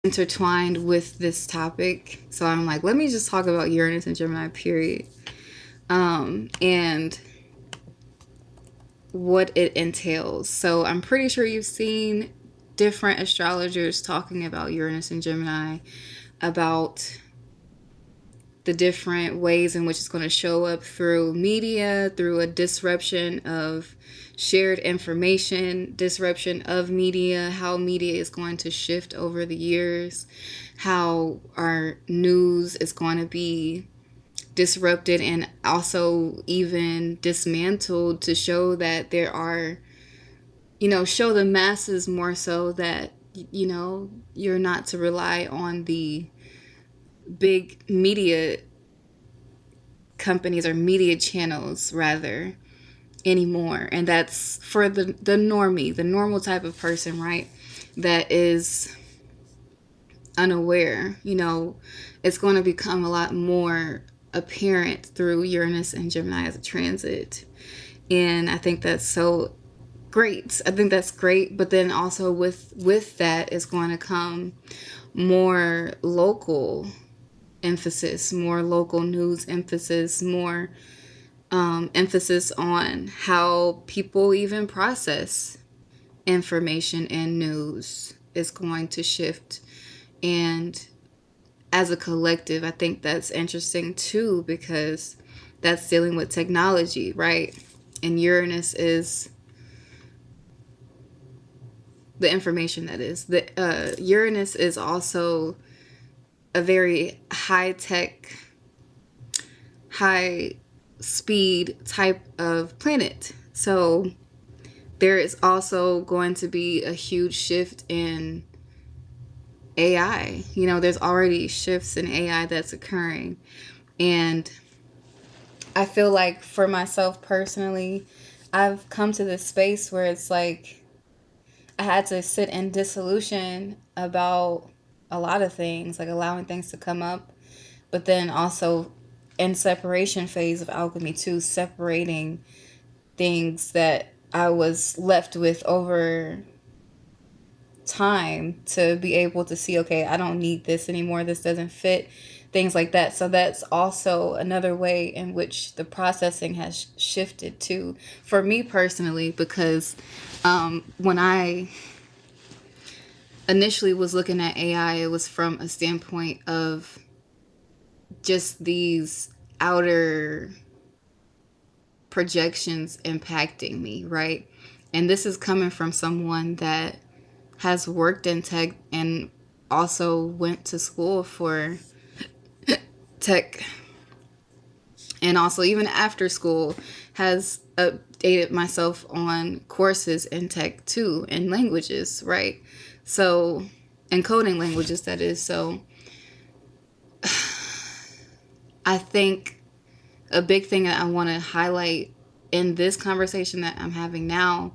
intertwined with this topic. So I'm like, let me just talk about Uranus and Gemini, period. And what it entails. So I'm pretty sure you've seen different astrologers talking about Uranus and Gemini, about the different ways in which it's going to show up through media, through a disruption of shared information, disruption of media, how media is going to shift over the years, how our news is going to be disrupted and also even dismantled to show that there are, show the masses more so that, you're not to rely on the big media companies or media channels rather anymore. And that's for the normie, the normal type of person, right? That is unaware. It's going to become a lot more apparent through Uranus and Gemini as a transit. And I think that's so great. I think that's great. But then also with that is going to come more local emphasis, more local news emphasis, more emphasis on how people even process information and news is going to shift. And as a collective, I think that's interesting too, because that's dealing with technology, right? And Uranus is the information that is. The Uranus is also a very high tech, high speed type of planet. So there is also going to be a huge shift in AI. There's already shifts in AI that's occurring. And I feel like for myself personally, I've come to this space where it's like I had to sit in dissolution about a lot of things, like allowing things to come up, but then also in separation phase of alchemy too, separating things that I was left with over time to be able to see, okay, I don't need this anymore, this doesn't fit, things like that. So that's also another way in which the processing has shifted too, for me personally, because when I initially was looking at AI, it was from a standpoint of just these outer projections impacting me, right? And this is coming from someone that has worked in tech and also went to school for tech, and also even after school has updated myself on courses in tech too, and languages, right? So, and coding languages, that is. So I think a big thing that I want to highlight in this conversation that I'm having now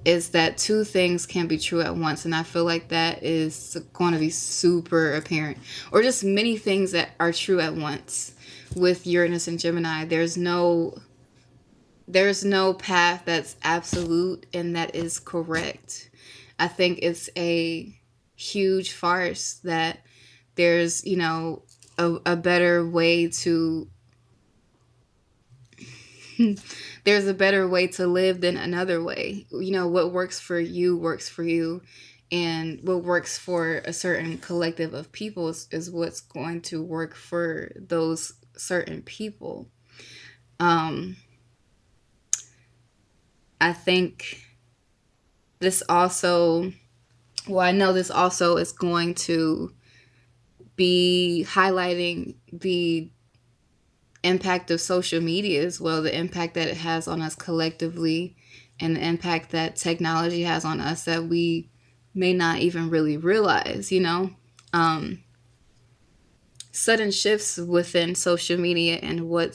is that two things can be true at once. And I feel like that is going to be super apparent, or just many things that are true at once with Uranus and Gemini. There's no path that's absolute and that is correct. I think it's a huge farce that there's, a better way to there's a better way to live than another way. What works for you works for you, and what works for a certain collective of people is what's going to work for those certain people. Um, I think this also, well, I know this also is going to be highlighting the impact of social media as well, the impact that it has on us collectively, and the impact that technology has on us that we may not even really realize. Um, Sudden shifts within social media and what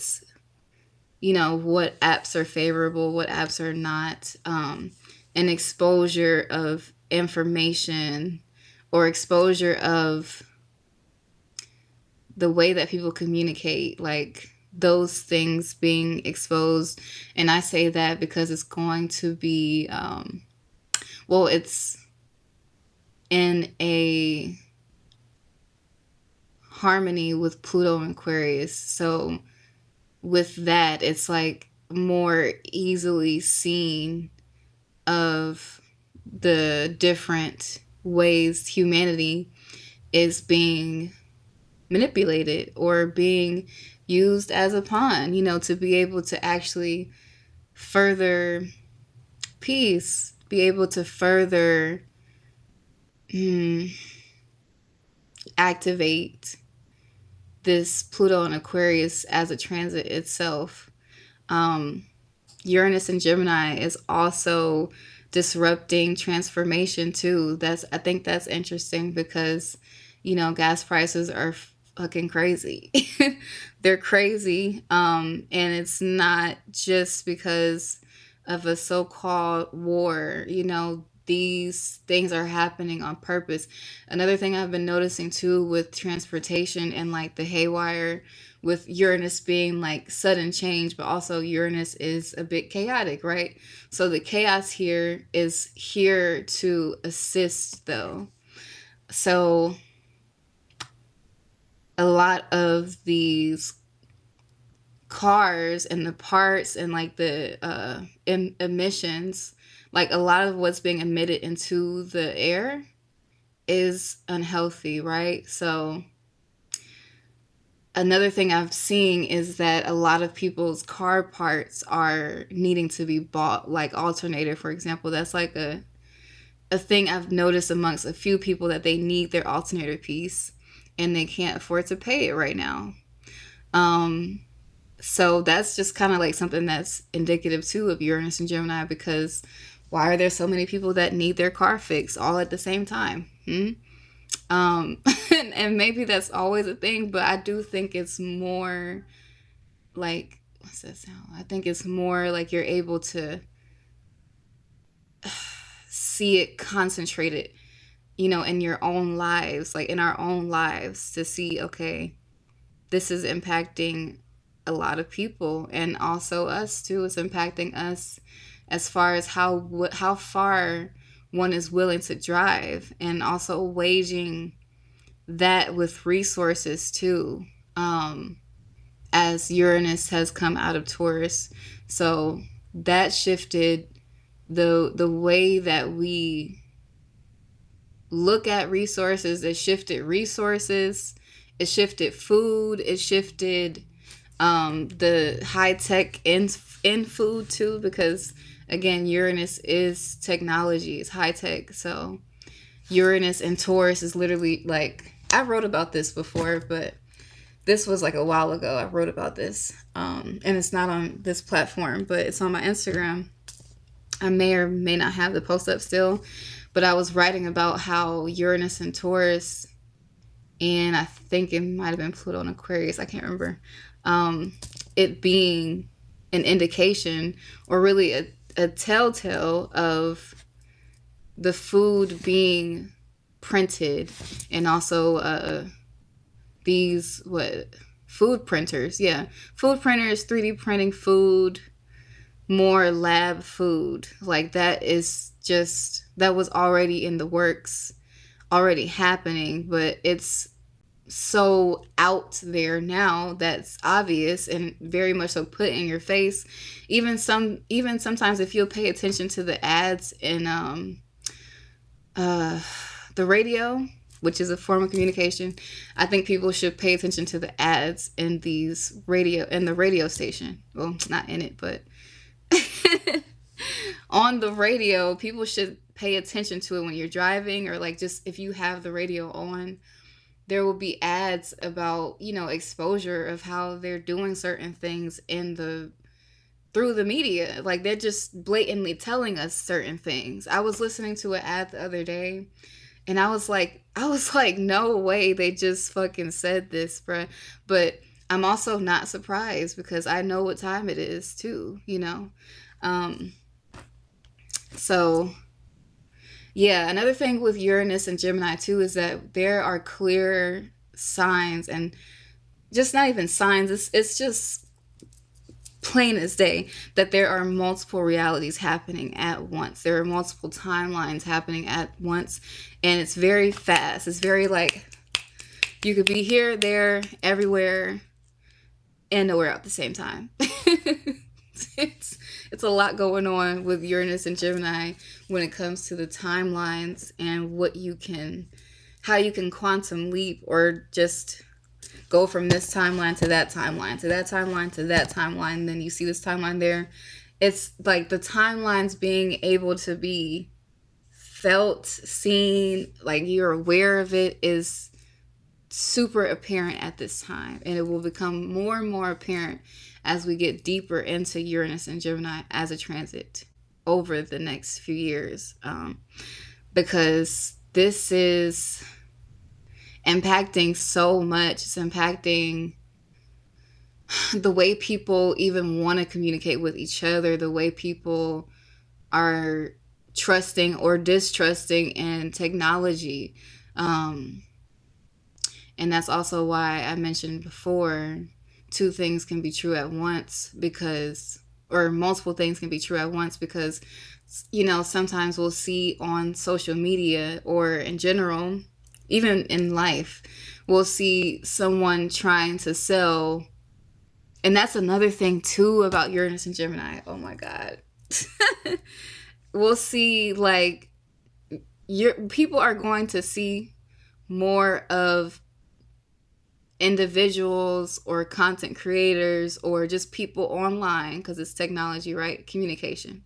apps are favorable, what apps are not, an exposure of information or exposure of the way that people communicate, like those things being exposed. And I say that because it's going to be, well, it's in a harmony with Pluto and Aquarius. So with that, it's like more easily seen of the different ways humanity is being manipulated or being used as a pawn, to be able to actually further peace, be able to further activate this Pluto and Aquarius as a transit itself. Um, Uranus and Gemini is also disrupting transformation too. I think that's interesting because, gas prices are fucking crazy. They're crazy. And it's not just because of a so-called war. These things are happening on purpose. Another thing I've been noticing too with transportation and like the haywire with Uranus being like sudden change, but also Uranus is a bit chaotic, right? So the chaos here is here to assist though. So a lot of these cars and the parts and like the emissions, like a lot of what's being emitted into the air is unhealthy, right? So another thing I've seen is that a lot of people's car parts are needing to be bought, like alternator, for example. That's like a thing I've noticed amongst a few people, that they need their alternator piece and they can't afford to pay it right now. So that's just kind of like something that's indicative too of Uranus and Gemini, because why are there so many people that need their car fixed all at the same time? And maybe that's always a thing, but I do think it's more like, what's that sound? I think it's more like you're able to see it concentrated, in your own lives, like in our own lives, to see, okay, this is impacting a lot of people, and also us too. It's impacting us as far as how far one is willing to drive, and also waging that with resources too. As Uranus has come out of Taurus, so that shifted the way that we look at resources. It shifted resources. It shifted food. It shifted the high tech in food too, because again, Uranus is technology, it's high tech. So Uranus and Taurus is literally like, I wrote about this before, but this was like a while ago. I wrote about this, and it's not on this platform, but it's on my Instagram. I may or may not have the post up still, but I was writing about how Uranus and Taurus, and I think it might have been Pluto and Aquarius, I can't remember, it being an indication, or really a telltale of the food being printed, and also these food printers, food printers, 3D printing food, more lab food, like that was already in the works, already happening, but it's so out there now that's obvious and very much so put in your face. Even sometimes, if you'll pay attention to the ads in the radio, which is a form of communication, I think people should pay attention to the ads in the radio station. Well, not in it, but on the radio. People should pay attention to it when you're driving, or like just if you have the radio on. There will be ads about, exposure of how they're doing certain things through the media. Like they're just blatantly telling us certain things. I was listening to an ad the other day, and I was like, no way they just fucking said this, bruh. But I'm also not surprised, because I know what time it is too, So yeah, another thing with Uranus and Gemini too is that there are clear signs, and just not even signs, it's just plain as day, that there are multiple realities happening at once. There are multiple timelines happening at once, and it's very fast. It's very like You could be here, there, everywhere, and nowhere at the same time. it's it's a lot going on with Uranus and Gemini when it comes to the timelines and what you can, how you can quantum leap or just go from this timeline to that timeline to that timeline to that timeline. And then you see this timeline there. It's like the timelines being able to be felt, seen, like you're aware of it is super apparent at this time, and it will become more and more apparent as we get deeper into Uranus and Gemini as a transit over the next few years, because this is impacting so much. It's impacting the way people even want to communicate with each other, the way people are trusting or distrusting in technology. Um, And that's also why I mentioned before two things can be true at once because, or multiple things can be true at once because, sometimes we'll see on social media or in general, even in life, we'll see someone trying to sell. And that's another thing too about Uranus and Gemini. Oh my God. We'll see like people are going to see more of individuals or content creators or just people online because it's technology, right? Communication.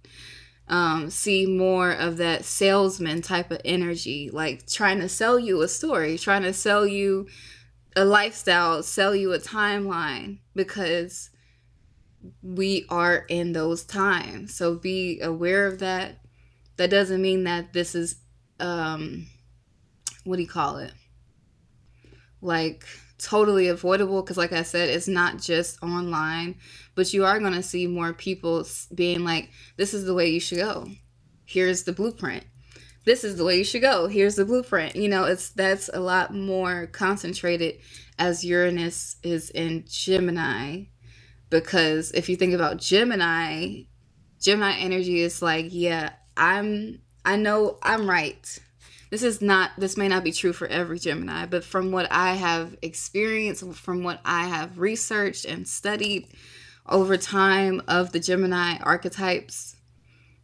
See more of that salesman type of energy, like trying to sell you a story, trying to sell you a lifestyle, sell you a timeline because we are in those times. So be aware of that. That doesn't mean that this is, what do you call it? Like totally avoidable because like I said, it's not just online, but you are going to see more people being like, this is the way you should go, here's the blueprint, this is the way you should go, here's the blueprint. That's a lot more concentrated as Uranus is in Gemini, because if you think about Gemini energy is like, yeah, I know I'm right. This may not be true for every Gemini, but from what I have experienced, from what I have researched and studied over time of the Gemini archetypes,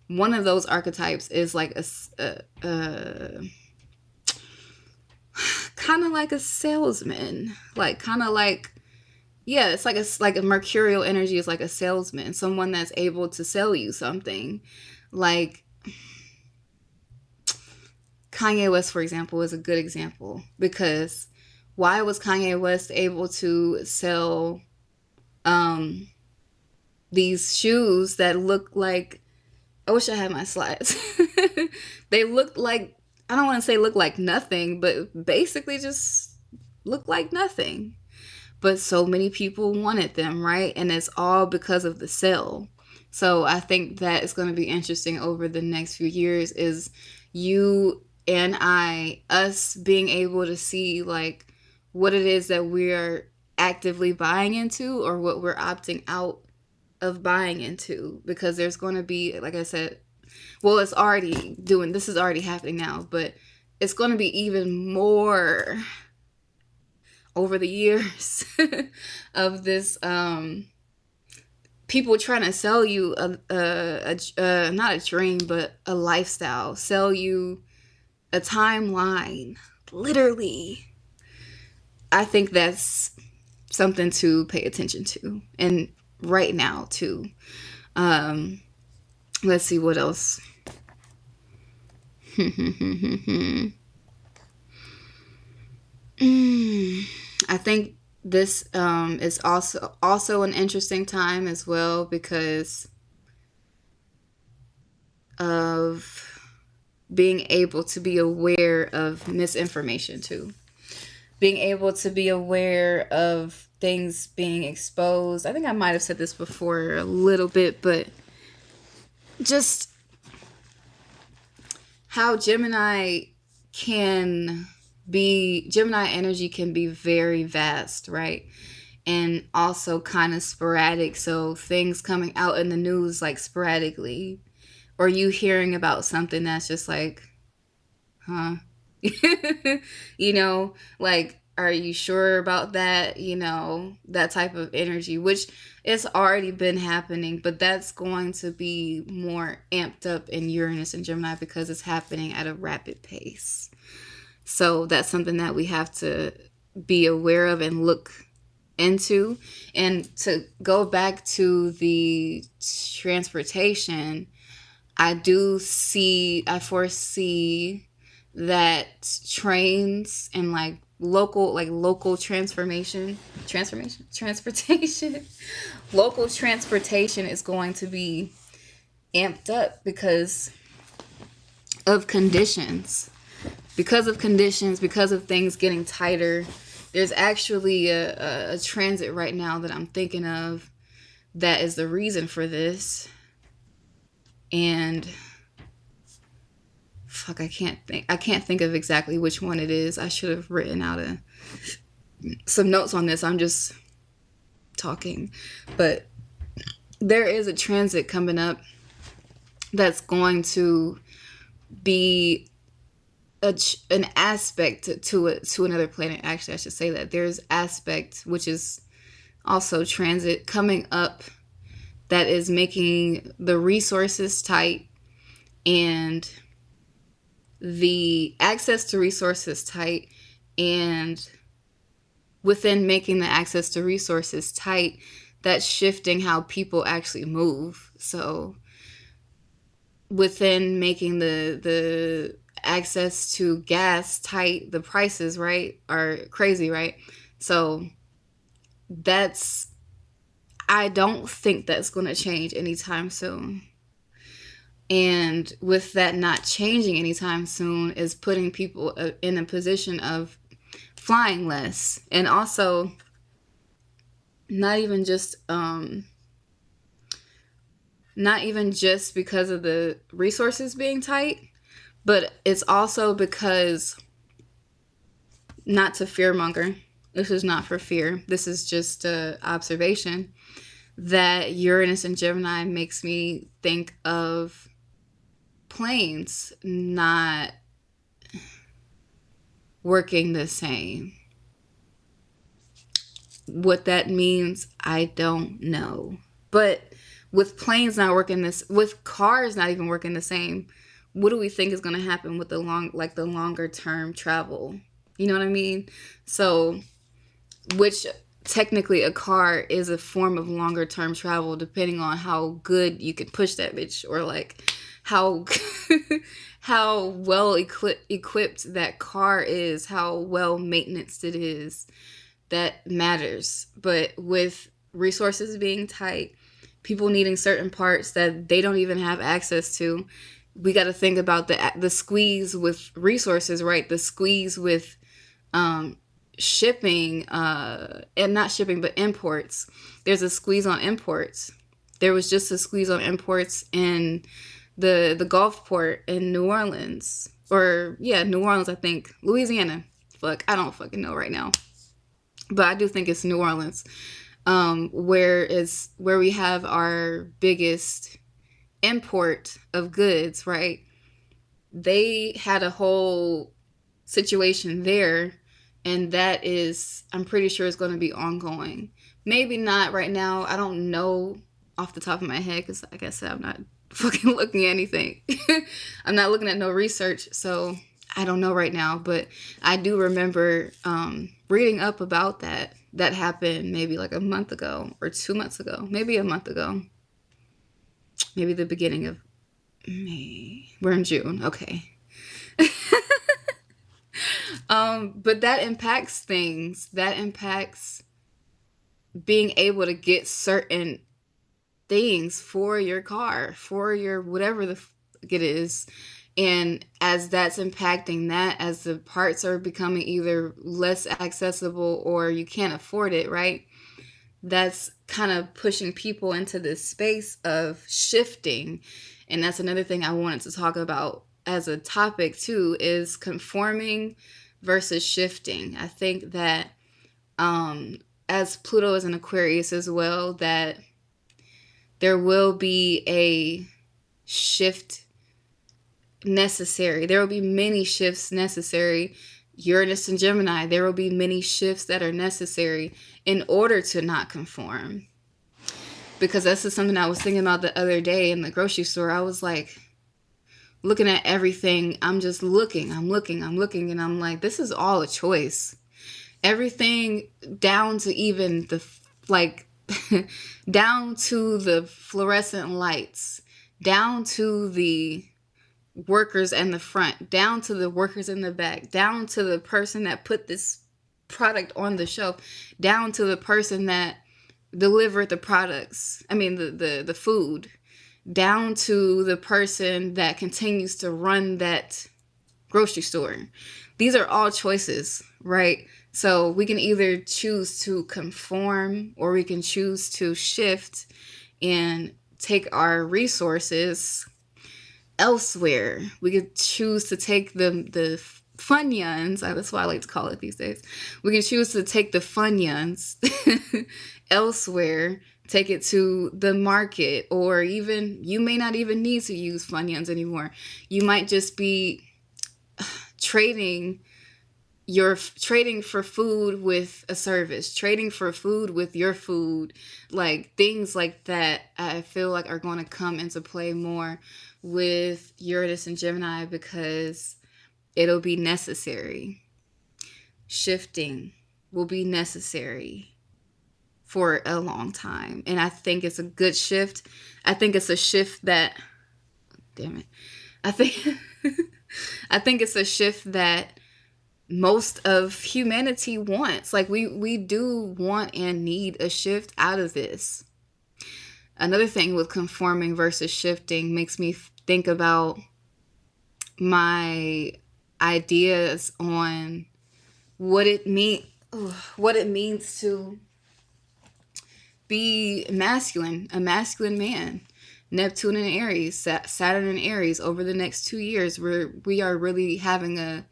one of those archetypes is like a kind of like a salesman, like kind of like, yeah, it's like a mercurial energy is like a salesman, someone that's able to sell you something. Like Kanye West, for example, is a good example because why was Kanye West able to sell um, these shoes that look like, I wish I had my slides. They looked like, I don't want to say look like nothing, but basically just look like nothing. But so many people wanted them, right? And it's all because of the sale. So I think that it's going to be interesting over the next few years is you and us being able to see like what it is that we're actively buying into or what we're opting out of buying into, because there's going to be, like I said, well, this is already happening now, but it's going to be even more over the years of this people trying to sell you not a dream but a lifestyle, sell you a timeline, literally. I think that's something to pay attention to, and right now too. um let's see what else. I think this is also an interesting time as well because of being able to be aware of misinformation too. Being able to be aware of things being exposed. I think I might have said this before a little bit, but just how Gemini energy can be very vast, right? And also kind of sporadic. So things coming out in the news like sporadically, or you hearing about something that's just like, huh? Like Are you sure about that? You know, that type of energy, which it's already been happening, but that's going to be more amped up in Uranus and Gemini because it's happening at a rapid pace. So that's something that we have to be aware of and look into. And to go back to the transportation, I foresee that trains and local transportation, local transportation is going to be amped up of conditions, because of things getting tighter. There's actually a transit right now that I'm thinking of that is the reason for this. And fuck, I can't think of exactly which one it is. I should have written out some notes on this. I'm just talking. But there is a transit coming up that's going to be an aspect to another planet. Actually, I should say that there's aspect, which is also transit, coming up that is making the resources tight and the access to resources tight. And within making the access to resources tight, that's shifting how people actually move. So within making the access to gas tight, the prices, right, are crazy, right? So that's I don't think that's going to change anytime soon. And with that not changing anytime soon is putting people in a position of flying less. And also not even just not even just because of the resources being tight, but it's also because, not to fearmonger, this is not for fear, this is just a observation, that Uranus and Gemini makes me think of planes not working the same. What that means, I don't know. But with planes not working with cars not even working the same, what do we think is going to happen with the longer term travel? You know what I mean? So, which technically a car is a form of longer term travel, depending on how good you can push that bitch, or like how how well equipped that car is, how well maintenance it is. That matters. But with resources being tight, people needing certain parts that they don't even have access to, we got to think about the squeeze with resources, right? The squeeze with shipping, and not shipping, but imports. There's a squeeze on imports. There was just a squeeze on imports in the Gulf port in New Orleans, or yeah, New Orleans, I think, Louisiana. Fuck, I don't fucking know right now, but I do think it's New Orleans, where we have our biggest import of goods, right? They had a whole situation there, and that is, I'm pretty sure, it's going to be ongoing. Maybe not right now. I don't know off the top of my head because, like I said, I'm not fucking looking at anything. I'm not looking at no research, so I don't know right now. But I do remember reading up about that. That happened maybe like a month ago or 2 months ago, maybe a month ago, maybe the beginning of May. We're in June, okay. But that impacts things. That impacts being able to get certain things for your car, for your whatever the it is. And as that's impacting that, as the parts are becoming either less accessible or you can't afford it, right? That's kind of pushing people into this space of shifting. And that's another thing I wanted to talk about as a topic too, is conforming versus shifting. I think that as Pluto is an Aquarius as well, that there will be a shift necessary. There will be many shifts necessary Uranus and Gemini, there will be many shifts that are necessary in order to not conform. Because this is something I was thinking about the other day in the grocery store. I was like, looking at everything. I'm just looking, I'm looking, and I'm like, this is all a choice. Everything down to even the, like, down to the fluorescent lights, down to the workers in the front, down to the workers in the back, down to the person that put this product on the shelf, down to the person that delivered the products. I mean, the food, down to the person that continues to run that grocery store. These are all choices, right? So we can either choose to conform or we can choose to shift and take our resources elsewhere. We could choose to take the funyuns. That's what I like to call it these days. We can choose to take the funyuns elsewhere, take it to the market, or even you may not even need to use funyuns anymore. You might just be trading trading for food with a service, trading for food with your food, like things like that. I feel like are going to come into play more with Uranus and Gemini because it'll be necessary. Shifting will be necessary for a long time, and I think it's a good shift. I think it's a shift that, damn it, I think I think it's a shift that most of humanity wants. Like we do want and need a shift out of this. Another thing with conforming versus shifting makes me think about my ideas on what it means to be masculine, a masculine man. Neptune and Aries, Saturn and Aries over the next 2 years, we are really having a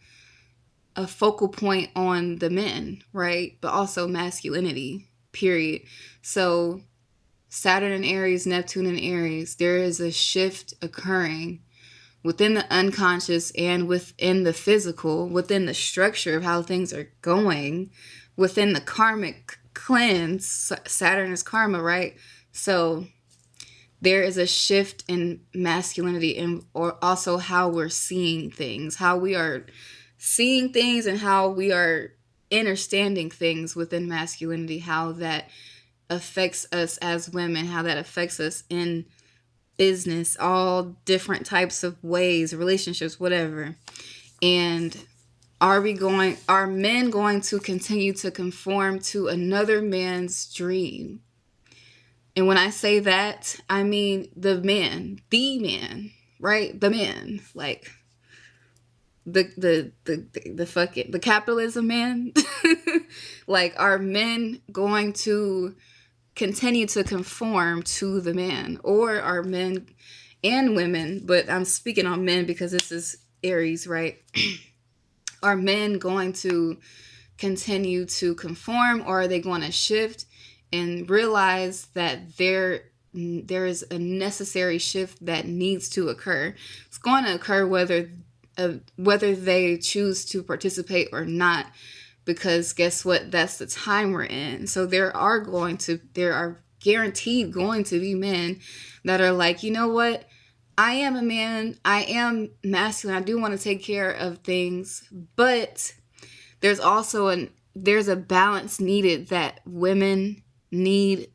focal point on the men, right? But also masculinity, period. So Saturn and Aries, Neptune and Aries, there is a shift occurring within the unconscious and within the physical, within the structure of how things are going, within the karmic cleanse. Saturn is karma, right? So there is a shift in masculinity and or also how we're seeing things, how we are seeing things and how we are understanding things within masculinity, how that affects us as women, how that affects us in business, all different types of ways, relationships, whatever. And are men going to continue to conform to another man's dream? And when I say that, I mean the man, right? The man, like the fucking the capitalism man. Like, are men going to continue to conform to the man, or are men and women, but I'm speaking on men because this is Aries, right? Are men going to continue to conform, or are they going to shift and realize that there is a necessary shift that needs to occur? It's going to occur whether they choose to participate or not, because guess what? That's the time we're in. So there are guaranteed going to be men that are like, you know what? I am a man. I am masculine. I do want to take care of things, but there's also there's a balance needed that women need.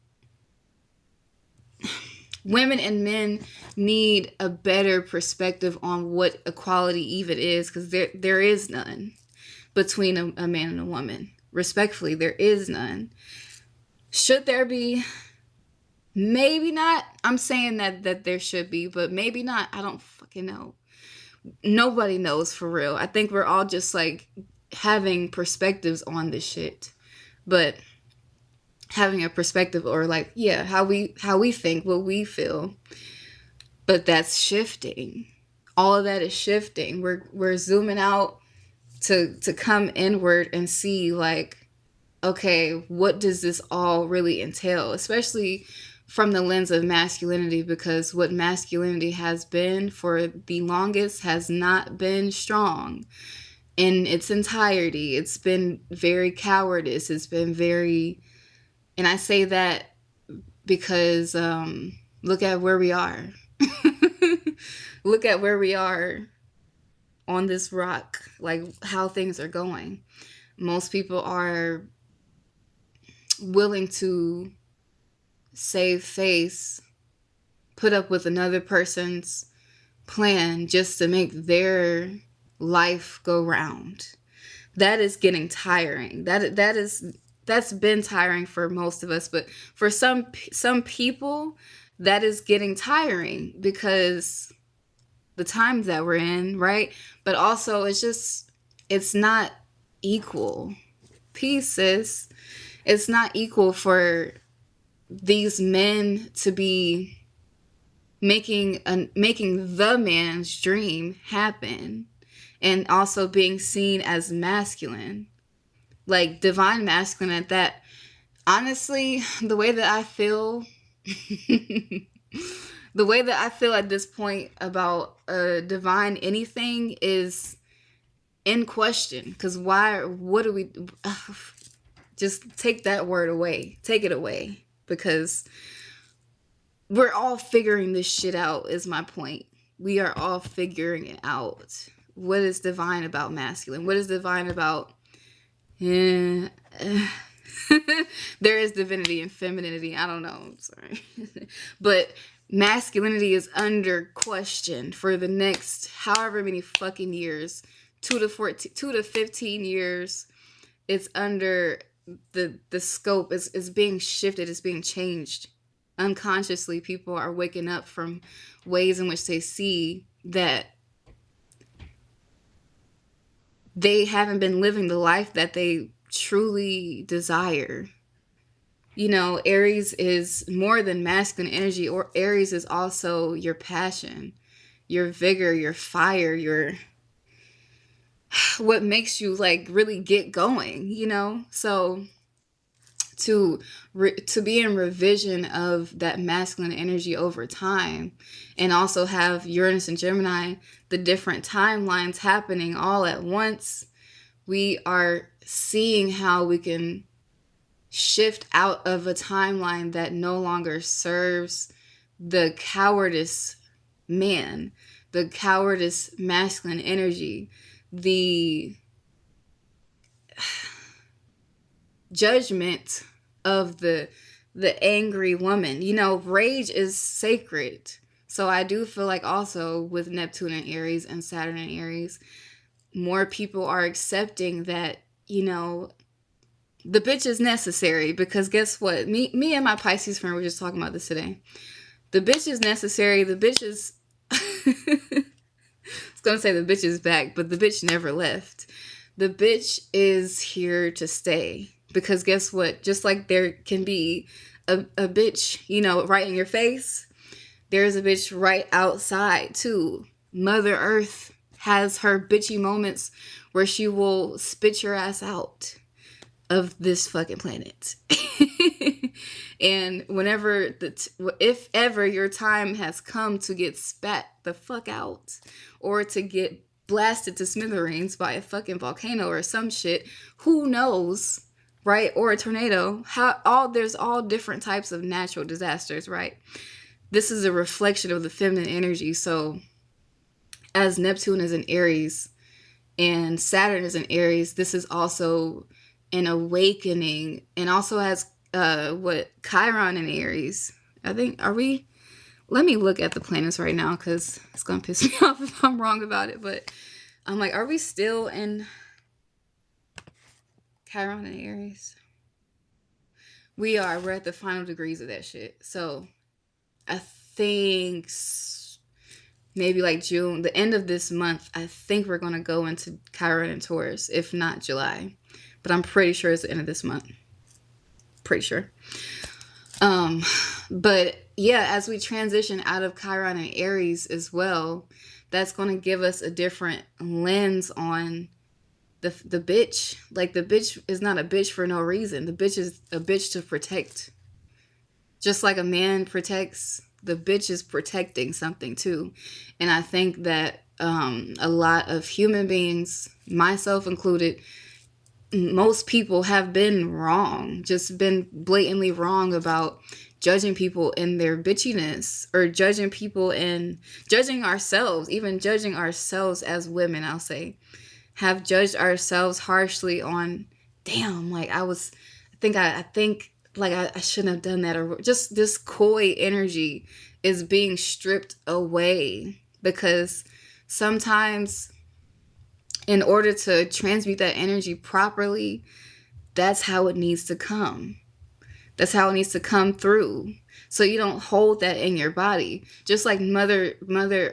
Women and men need a better perspective on what equality even is, because there is none between a man and a woman. Respectfully, there is none. Should there be? Maybe not. I'm saying that there should be, but maybe not. I don't fucking know. Nobody knows for real. I think we're all just like having perspectives on this shit. But having a perspective, or like, yeah, how we think, what we feel. But that's shifting. All of that is shifting. We're zooming out to come inward and see, like, okay, what does this all really entail? Especially from the lens of masculinity, because what masculinity has been for the longest has not been strong. in its entirety. It's been very cowardice. It's been very, and I say that because look at where we are. Look at where we are on this rock, like how things are going. Most people are willing to save face, put up with another person's plan just to make their life go round. That is getting tiring. That's been tiring for most of us, but for some people that is getting tiring because the times that we're in, right? But also it's not equal. Peace, sis. It's not equal for these men to be making the man's dream happen and also being seen as masculine, like divine masculine at that. Honestly, the way that I feel the way that I feel at this point about divine anything is in question, because why, what do we just take that word away, take it away, because we're all figuring this shit out, is my point. We are all figuring it out. What is divine about masculine? What is divine about there is divinity and femininity. I don't know. I'm sorry. But masculinity is under question for the next however many fucking years. 2 to 15 years. It's under the scope is being shifted, it's being changed. Unconsciously, people are waking up from ways in which they see that they haven't been living the life that they truly desire. You know, Aries is more than masculine energy, or Aries is also your passion, your vigor, your fire, your what makes you like really get going, you know? So to be in revision of that masculine energy over time, and also have Uranus and Gemini, the different timelines happening all at once, we are seeing how we can shift out of a timeline that no longer serves the cowardice man, the cowardice masculine energy, the judgment of the angry woman. You know, rage is sacred. So I do feel like also with Neptune and Aries and Saturn and Aries, more people are accepting that, you know, the bitch is necessary, because guess what? Me and my Pisces friend were just talking about this today. The bitch is necessary. The bitch is I was gonna say the bitch is back, but the bitch never left. The bitch is here to stay. Because guess what? Just like there can be a bitch, you know, right in your face, there's a bitch right outside too. Mother Earth has her bitchy moments where she will spit your ass out of this fucking planet. And whenever if ever your time has come to get spat the fuck out, or to get blasted to smithereens by a fucking volcano or some shit, who knows, right? Or a tornado. There's all different types of natural disasters, right? This is a reflection of the feminine energy. So as Neptune is in Aries and Saturn is in Aries, this is also an awakening, and also has what Chiron in Aries. I think, are we? Let me look at the planets right now, because it's gonna piss me off if I'm wrong about it. But I'm like, are we still in Chiron and Aries? We are. We're at the final degrees of that shit. So I think maybe like June, the end of this month, I think we're gonna go into Chiron and Taurus, if not July. But I'm pretty sure it's the end of this month. Pretty sure. But yeah, as we transition out of Chiron and Aries as well, that's going to give us a different lens on the bitch. Like, the bitch is not a bitch for no reason. The bitch is a bitch to protect. Just like a man protects, the bitch is protecting something too. And I think that A lot of human beings, myself included, most people have been wrong, just been blatantly wrong about judging people in their bitchiness, or judging people and judging ourselves, even judging ourselves as women, I'll say, have judged ourselves harshly on, damn, like I think like I shouldn't have done that, or just this coy energy is being stripped away, because sometimes in order to transmute that energy properly, that's how it needs to come. That's how it needs to come through. So you don't hold that in your body. Just like Mother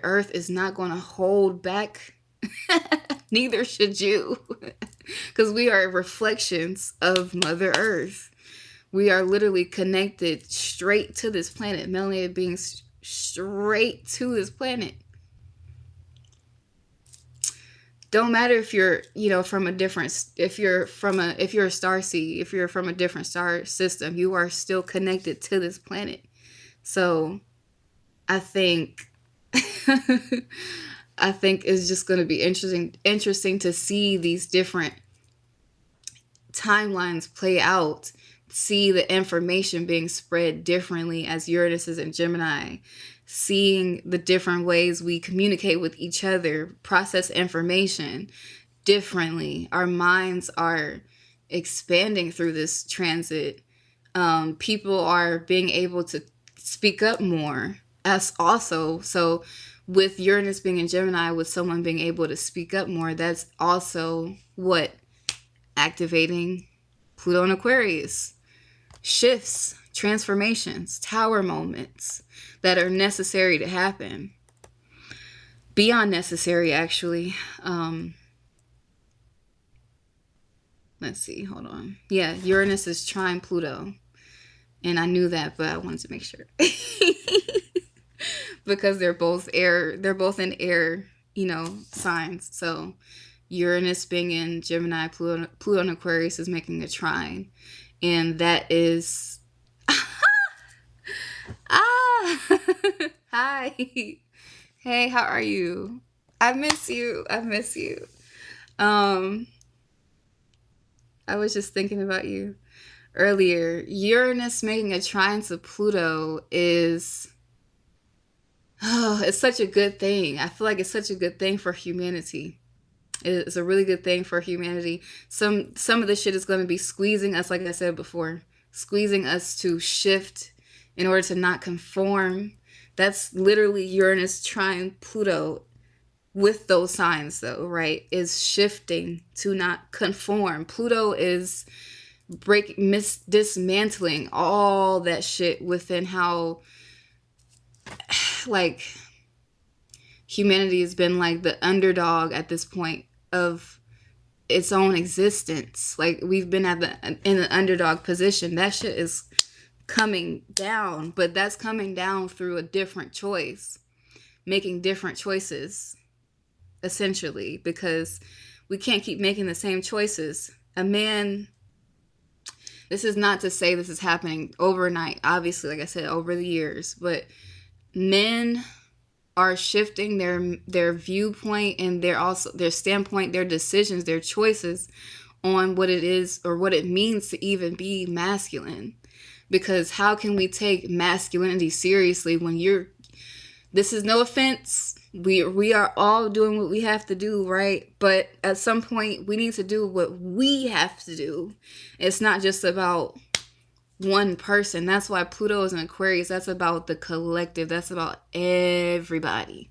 Earth is not going to hold back, neither should you. Because we are reflections of Mother Earth. We are literally connected straight to this planet, melanated beings straight to this planet. Don't matter if you're, from a different, if you're a star seed, if you're from a different star system, you are still connected to this planet. So I think I think it's just going to be interesting to see these different timelines play out, see the information being spread differently as Uranus is in Gemini, seeing the different ways we communicate with each other, process information differently. Our minds are expanding through this transit. People are being able to speak up more as also. So with Uranus being in Gemini, with someone being able to speak up more, that's also what activating Pluto and Aquarius, shifts, transformations, tower moments that are necessary to happen. Beyond necessary, actually. Let's see, hold on. Yeah, Uranus is trine Pluto. And I knew that, but I wanted to make sure. Because they're both in air, signs. So Uranus being in Gemini, Pluto and Aquarius is making a trine. And that is ah hi. Hey, how are you? I miss you. I miss you. Um I was just thinking about you earlier. Uranus making a trine to Pluto is, oh, it's such a good thing. I feel like it's such a good thing for humanity. It's a really good thing for humanity. Some of the shit is going to be squeezing us, like I said before, squeezing us to shift in order to not conform. That's literally Uranus trine Pluto with those signs, though, right? Is shifting to not conform. Pluto is dismantling all that shit within how, like, humanity has been like the underdog at this point of its own existence. Like, we've been in the underdog position. That shit is coming down, but that's coming down through a different choice, making different choices, essentially, because we can't keep making the same choices. A man, this is not to say this is happening overnight, obviously, like I said, over the years, but men are shifting their viewpoint and their standpoint, their decisions, their choices on what it is or what it means to even be masculine. Because how can we take masculinity seriously when this is no offense, we are all doing what we have to do, right? But at some point we need to do what we have to do. It's not just about one person. That's why Pluto is in Aquarius. That's about the collective. That's about everybody.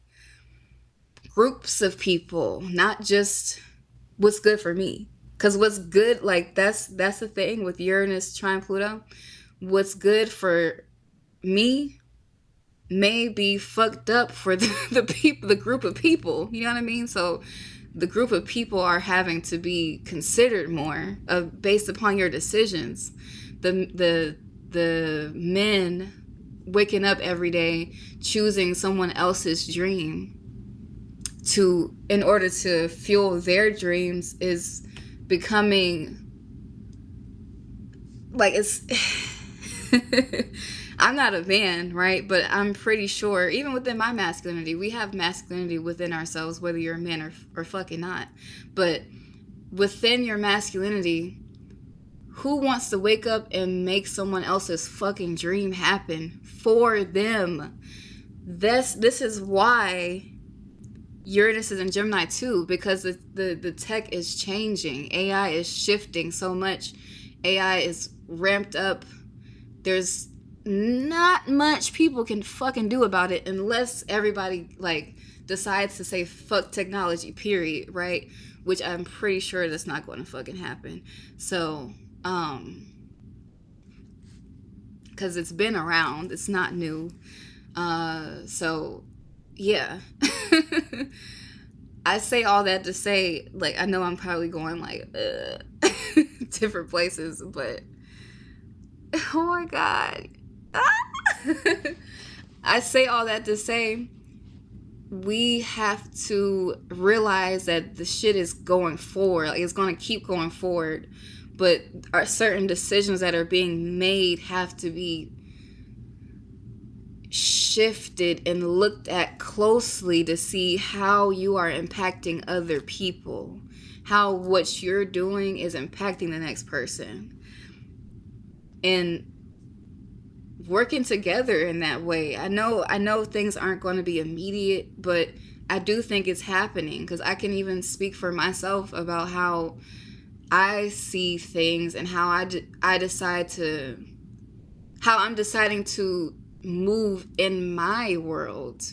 Groups of people, not just what's good for me. Because what's good, like, that's the thing with Uranus trine Pluto. What's good for me may be fucked up for the people, the group of people. You know what I mean? So the group of people are having to be considered more based upon your decisions. The men waking up every day choosing someone else's dream in order to fuel their dreams is becoming like, it's I'm not a man, right? But I'm pretty sure, even within my masculinity, we have masculinity within ourselves, whether you're a man or fucking not. But within your masculinity, who wants to wake up and make someone else's fucking dream happen for them? This is why Uranus is in Gemini too, because the tech is changing. AI is shifting so much. AI is ramped up. There's not much people can fucking do about it unless everybody like decides to say fuck technology, period, right? Which I'm pretty sure that's not going to fucking happen. So, because it's been around, it's not new. So yeah. I say all that to say, like, I know I'm probably going like different places, but oh my god. I say all that to say we have to realize that the shit is going forward. Like, it's going to keep going forward, but our certain decisions that are being made have to be shifted and looked at closely to see how you are impacting other people, how what you're doing is impacting the next person, and working together in that way. I know things aren't going to be immediate, but I do think it's happening, because I can even speak for myself about how I see things and how I decide to, how I'm deciding to move in my world.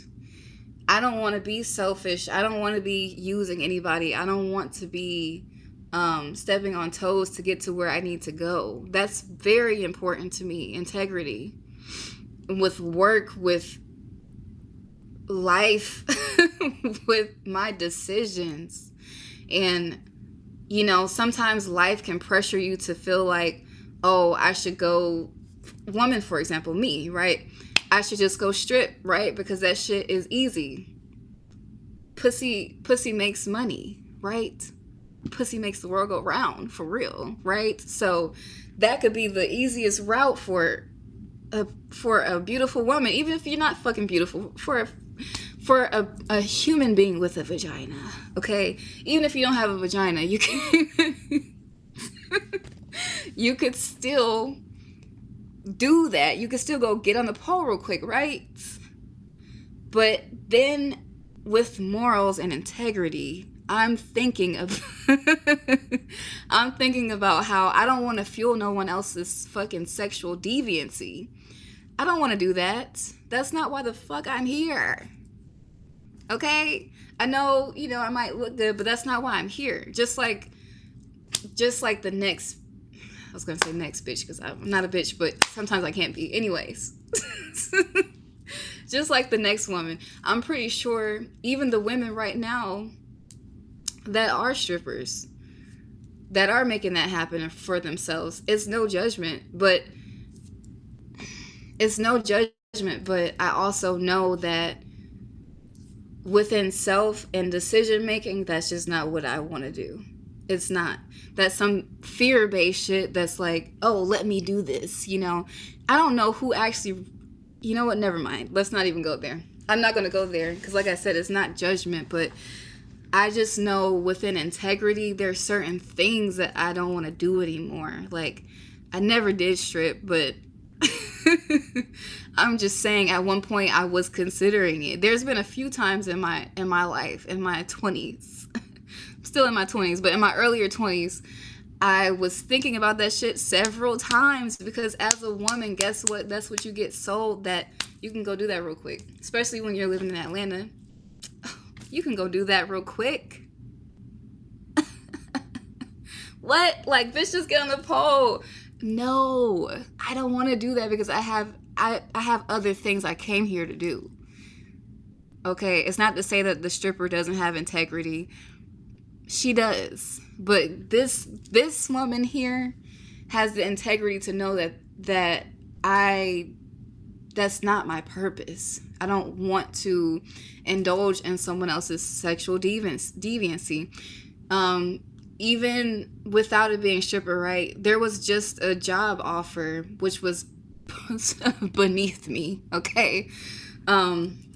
I don't want to be selfish. I don't want to be using anybody. I don't want to be stepping on toes to get to where I need to go. That's very important to me. Integrity with work, with life, with my decisions. And, you know, sometimes life can pressure you to feel like, oh, I should go, woman, for example, me, right? I should just go strip, right? Because that shit is easy. Pussy makes money, right? Pussy makes the world go round, for real, right? So that could be the easiest route for a beautiful woman, even if you're not fucking beautiful, for a human being with a vagina, okay? Even if you don't have a vagina, you can you could still do that. You could still go get on the pole real quick, right? But then with morals and integrity, I'm thinking of I'm thinking about how I don't want to fuel no one else's fucking sexual deviancy. I don't want to do that. That's not why the fuck I'm here. Okay? I know, you know, I might look good, but that's not why I'm here. Just like the next, I was gonna say next bitch, because I'm not a bitch, but sometimes I can't be. Anyways. Just like the next woman. I'm pretty sure even the women right now that are strippers, that are making that happen for themselves, it's no judgment, but I also know that within self and decision making, that's just not what I want to do. It's not. That's some fear-based shit that's like, oh, let me do this, you know. I don't know who actually, you know what, never mind. Let's not even go there. I'm not going to go there, because like I said, it's not judgment, but I just know within integrity, there's certain things that I don't want to do anymore. Like, I never did strip, but I'm just saying at one point I was considering it. There's been a few times in my life, in my 20s, I'm still in my 20s, but in my earlier 20s, I was thinking about that shit several times, because as a woman, guess what? That's what you get sold, that you can go do that real quick. Especially when you're living in Atlanta. You can go do that real quick. What? Like, bitch, just get on the pole. No, I don't want to do that, because I have other things I came here to do. Okay, it's not to say that the stripper doesn't have integrity. She does. But this woman here has the integrity to know that that's not my purpose. I don't want to indulge in someone else's sexual deviancy. Even without it being stripper, right? There was just a job offer, which was beneath me. Okay.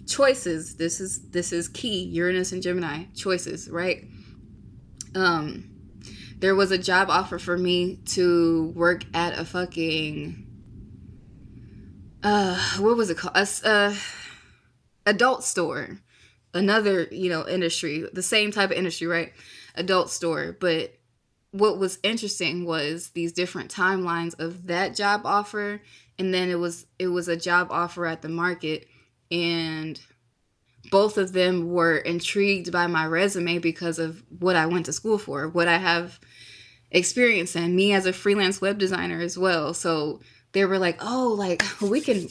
Choices. This is key. Uranus and Gemini. Choices, right? Um, there was a job offer for me to work at a fucking what was it called? Adult store. Another, industry, the same type of industry, right? Adult store. But what was interesting was these different timelines of that job offer, and then it was a job offer at the market, and both of them were intrigued by my resume because of what I went to school for, what I have experience in, me as a freelance web designer as well. So they were like, "Oh, like we could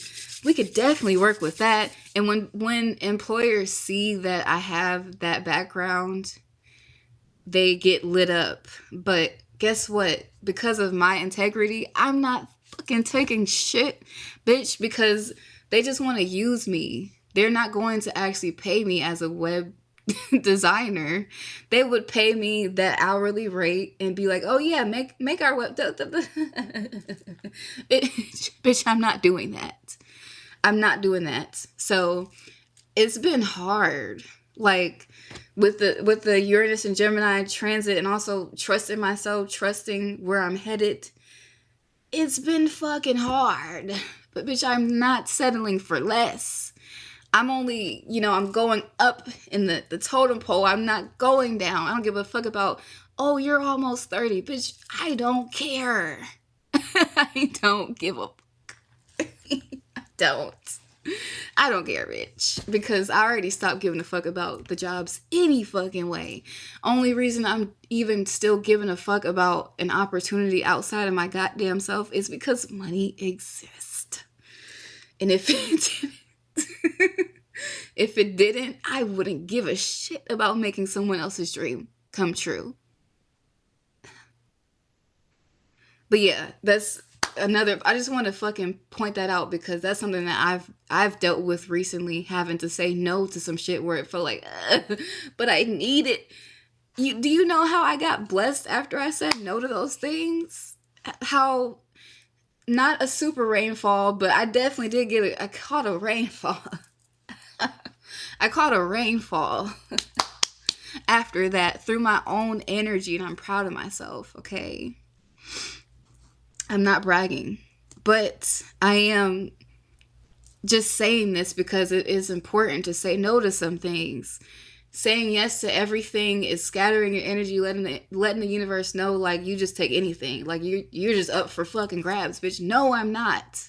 definitely work with that." And when employers see that I have that background, they get lit up. But guess what? Because of my integrity, I'm not fucking taking shit, bitch, because they just want to use me. They're not going to actually pay me as a web designer. They would pay me that hourly rate and be like, "Oh yeah, make our web." Bitch, I'm not doing that. I'm not doing that. So it's been hard, like with the Uranus and Gemini transit, and also trusting myself, trusting where I'm headed. It's been fucking hard, but bitch, I'm not settling for less. I'm only, I'm going up in the totem pole. I'm not going down. I don't give a fuck about, oh, you're almost 30. Bitch, I don't care. I don't give a I don't. I don't care, bitch. Because I already stopped giving a fuck about the jobs any fucking way. Only reason I'm even still giving a fuck about an opportunity outside of my goddamn self is because money exists. And if it if it didn't, I wouldn't give a shit about making someone else's dream come true. But yeah, that's another. I just want to fucking point that out because that's something that I've dealt with recently, having to say no to some shit where it felt like, but I need it. Do you know how I got blessed after I said no to those things? How not a super rainfall, but I definitely did I caught a rainfall. I caught a rainfall after that through my own energy, and I'm proud of myself, okay? I'm not bragging, but I am just saying this because it is important to say no to some things. Saying yes to everything is scattering your energy, letting the universe know like you just take anything, like you're just up for fucking grabs, bitch. No, I'm not.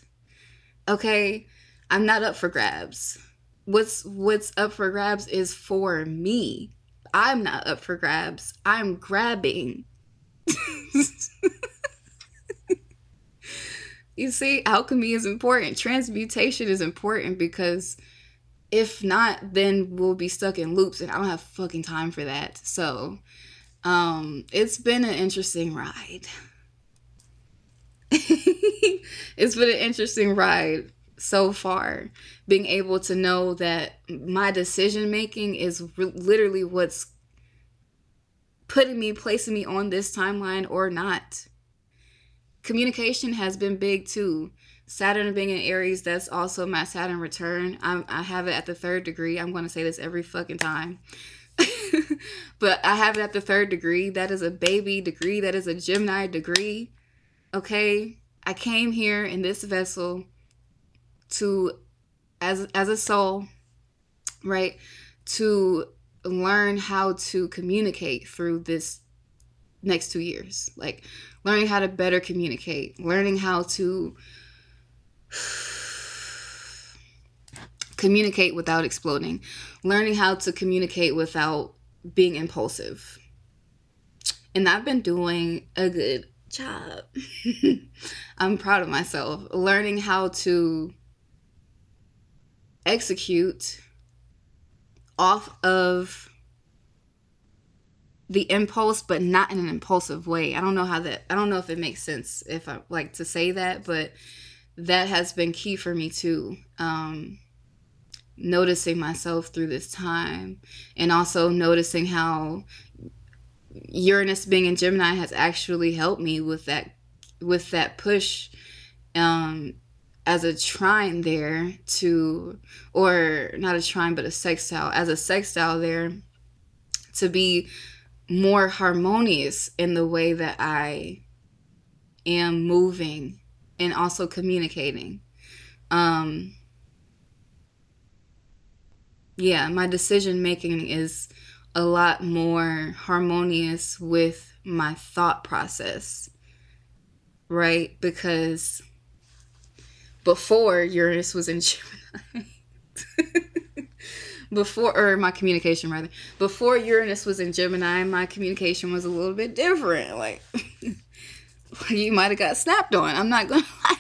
Okay, I'm not up for grabs. What's up for grabs is for me. I'm not up for grabs. I'm grabbing. You see, alchemy is important. Transmutation is important because if not, then we'll be stuck in loops, and I don't have fucking time for that. So, it's been an interesting ride. It's been an interesting ride so far. Being able to know that my decision making is literally what's placing me on this timeline or not. Communication has been big too. Saturn being in Aries, that's also my Saturn return. I have it at the 3rd degree. I'm going to say this every fucking time. But I have it at the 3rd degree. That is a baby degree. That is a Gemini degree. Okay? I came here in this vessel to, as a soul, right? To learn how to communicate through this next 2 years. Like, learning how to better communicate. Learning how to communicate without exploding, learning how to communicate without being impulsive. And I've been doing a good job. I'm proud of myself. Learning how to execute off of the impulse, but not in an impulsive way. I don't know if it makes sense if I like to say that, but that has been key for me too. Noticing myself through this time, and also noticing how Uranus being in Gemini has actually helped me with that push, as a trine there to, or not a trine, but a sextile, as a sextile there to be more harmonious in the way that I am moving and also communicating. Um, yeah, my decision making is a lot more harmonious with my thought process, right? Because before Uranus was in Gemini, before, or my communication rather, before Uranus was in Gemini, my communication was a little bit different. Like, you might have got snapped on. I'm not gonna lie.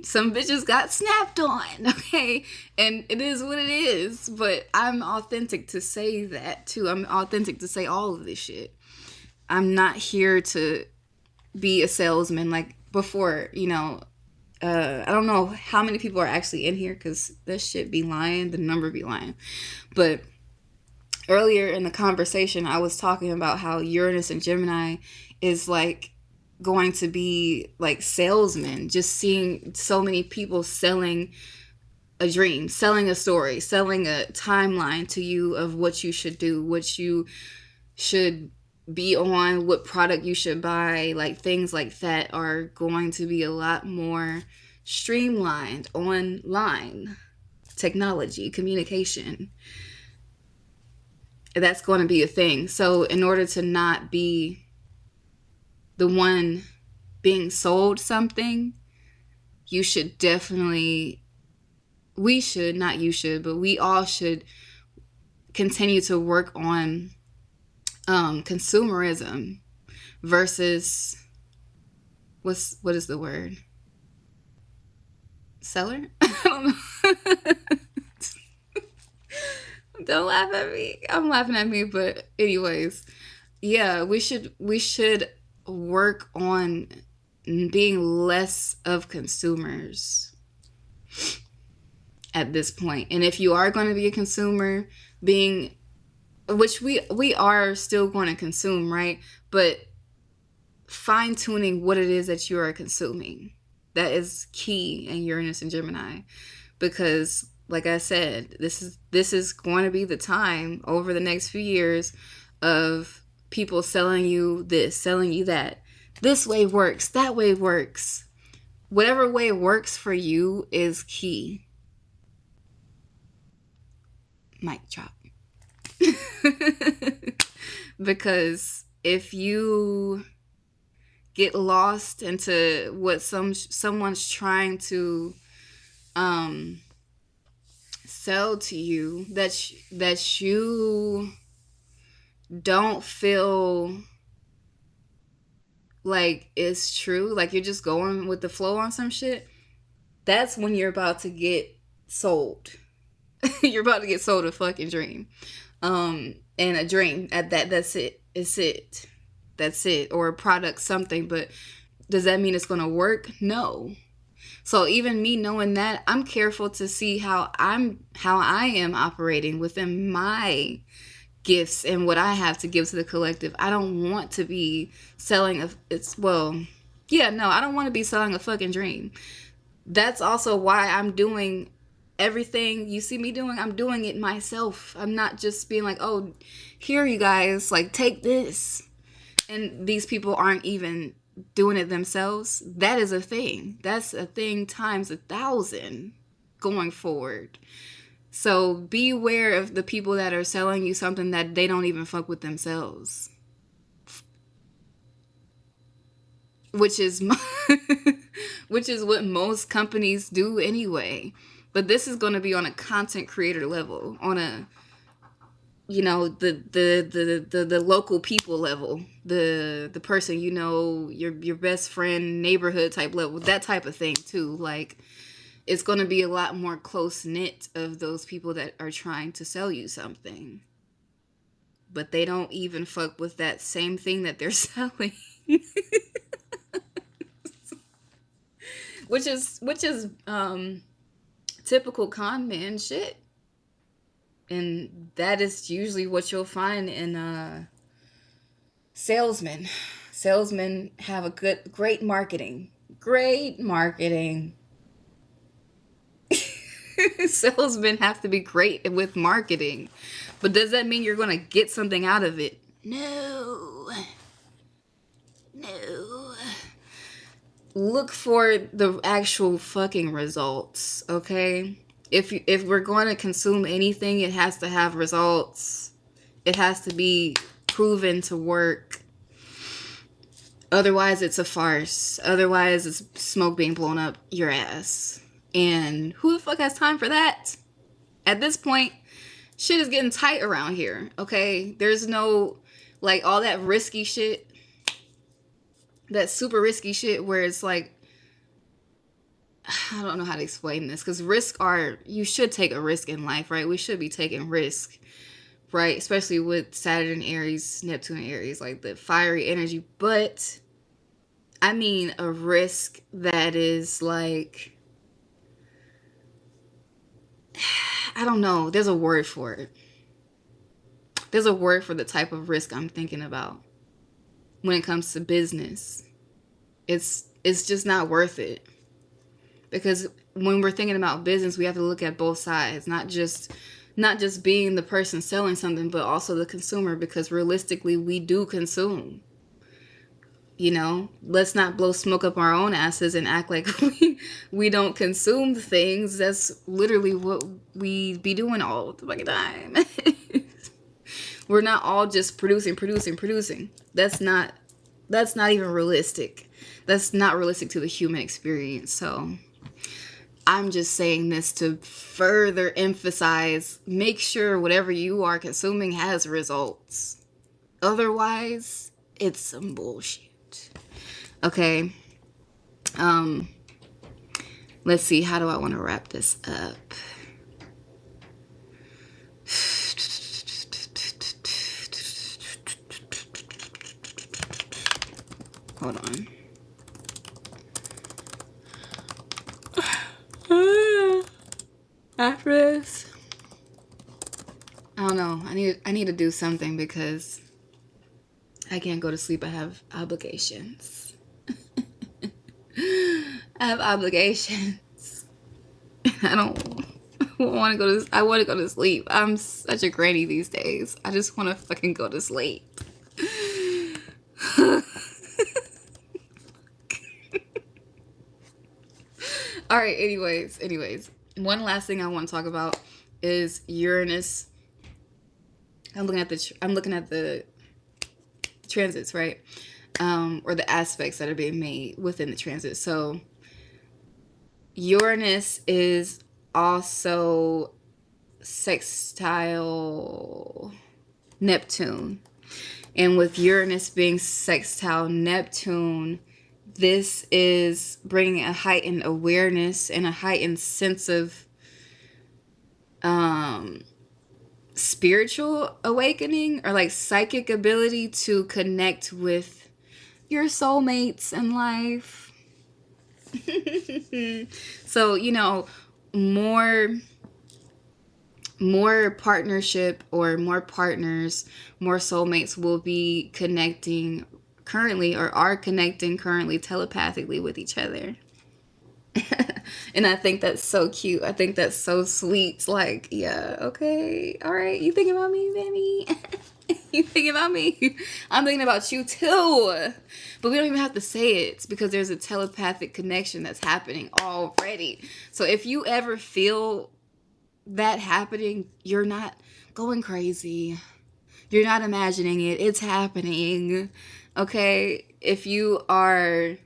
Some bitches got snapped on, okay? And it is what it is. But I'm authentic to say that too. I'm authentic to say all of this shit. I'm not here to be a salesman like before, I don't know how many people are actually in here because this shit be lying, the number be lying. But earlier in the conversation, I was talking about how Uranus and Gemini is like going to be like salesmen, just seeing so many people selling a dream, selling a story, selling a timeline to you of what you should do, what you should be on, what product you should buy, like things like that are going to be a lot more streamlined online technology, communication. That's going to be a thing. So, in order to not be the one being sold something, you should definitely, we should, not you should, but we all should continue to work on consumerism versus what is the word? Seller? I don't know. Don't laugh at me. I'm laughing at me, but anyways, yeah, we should work on being less of consumers at this point. And if you are going to be a consumer, being, which we are still going to consume, right? But fine tuning what it is that you are consuming. That is key in Uranus and Gemini, because like I said, this is going to be the time over the next few years of people selling you this, selling you that. This way works, that way works. Whatever way works for you is key. Mic drop. Because if you get lost into what someone's trying to sell to you, that you don't feel like it's true, like you're just going with the flow on some shit, that's when you're about to get sold. You're about to get sold a fucking dream. And a dream at that, that's it. It's it. That's it. Or a product, something. But does that mean it's gonna work? No. So even me knowing that, I'm careful to see how I am operating within my gifts and what I have to give to the collective. I don't want to be selling I don't want to be selling a fucking dream. That's also why I'm doing everything you see me doing. I'm doing it myself. I'm not just being like, oh, here you guys, like, take this. And these people aren't even doing it themselves. That is a thing. That's a thing times 1,000 going forward. So be aware of the people that are selling you something that they don't even fuck with themselves. Which is which is what most companies do anyway. But this is going to be on a content creator level, on a the local people level, the person, your best friend neighborhood type level, that type of thing too. Like, it's going to be a lot more close knit of those people that are trying to sell you something, but they don't even fuck with that same thing that they're selling. which is typical con man shit. And that is usually what you'll find in salesmen. Salesmen have a great marketing, Great marketing. Salesmen have to be great with marketing. But does that mean you're going to get something out of it? No. No. Look for the actual fucking results, okay? If we're going to consume anything, it has to have results. It has to be proven to work. Otherwise, it's a farce. Otherwise, it's smoke being blown up your ass. And who the fuck has time for that? At this point, shit is getting tight around here, okay? There's no, like, all that risky shit. That super risky shit where it's like, I don't know how to explain this, because you should take a risk in life, right? We should be taking risk, right? Especially with Saturn Aries, Neptune Aries, like the fiery energy. But I mean a risk that is like, I don't know. There's a word for it. There's a word for the type of risk I'm thinking about when it comes to business. It's just not worth it. Because when we're thinking about business, we have to look at both sides, not just being the person selling something, but also the consumer, because realistically we do consume. You know, let's not blow smoke up our own asses and act like we don't consume things. That's literally what we be doing all the fucking time. We're not all just producing. That's not even realistic. That's not realistic to the human experience. So I'm just saying this to further emphasize, make sure whatever you are consuming has results. Otherwise, it's some bullshit. Okay. Let's see, how do I want to wrap this up? Hold on. After this, I don't know. I need to do something because I can't go to sleep. I have obligations. I have obligations. I don't want to go to. I want to go to sleep. I'm such a granny these days. I just want to fucking go to sleep. All right. Anyways, one last thing I want to talk about is Uranus. I'm looking at the transits, right? Or the aspects that are being made within the transit. So Uranus is also sextile Neptune. And with Uranus being sextile Neptune, this is bringing a heightened awareness and a heightened sense of spiritual awakening, or like psychic ability to connect with your soulmates in life. So, you know, more partnership, or more partners, more soulmates will be connecting currently, or are connecting currently telepathically with each other. And I think that's so cute. I think that's so sweet. Like, yeah, okay, all right, you thinking about me, baby? You thinking about me? I'm thinking about you too. But we don't even have to say it, because there's a telepathic connection that's happening already. So if you ever feel that happening, you're not going crazy. You're not imagining it. It's happening. Okay? If you are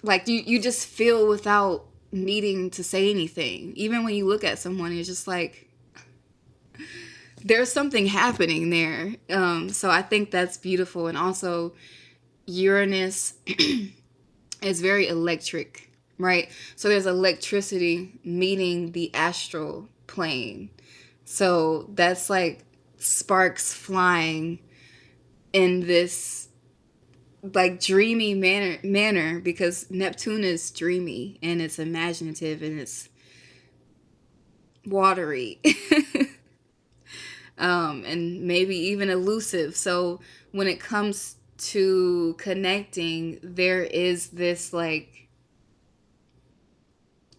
like, you just feel without needing to say anything. Even when you look at someone, it's just like there's something happening there. So I think that's beautiful. And also Uranus is very electric, right? So there's electricity meeting the astral plane. So that's like sparks flying in this like dreamy manner, because Neptune is dreamy and it's imaginative and it's watery. And maybe even elusive. So when it comes to connecting, there is this like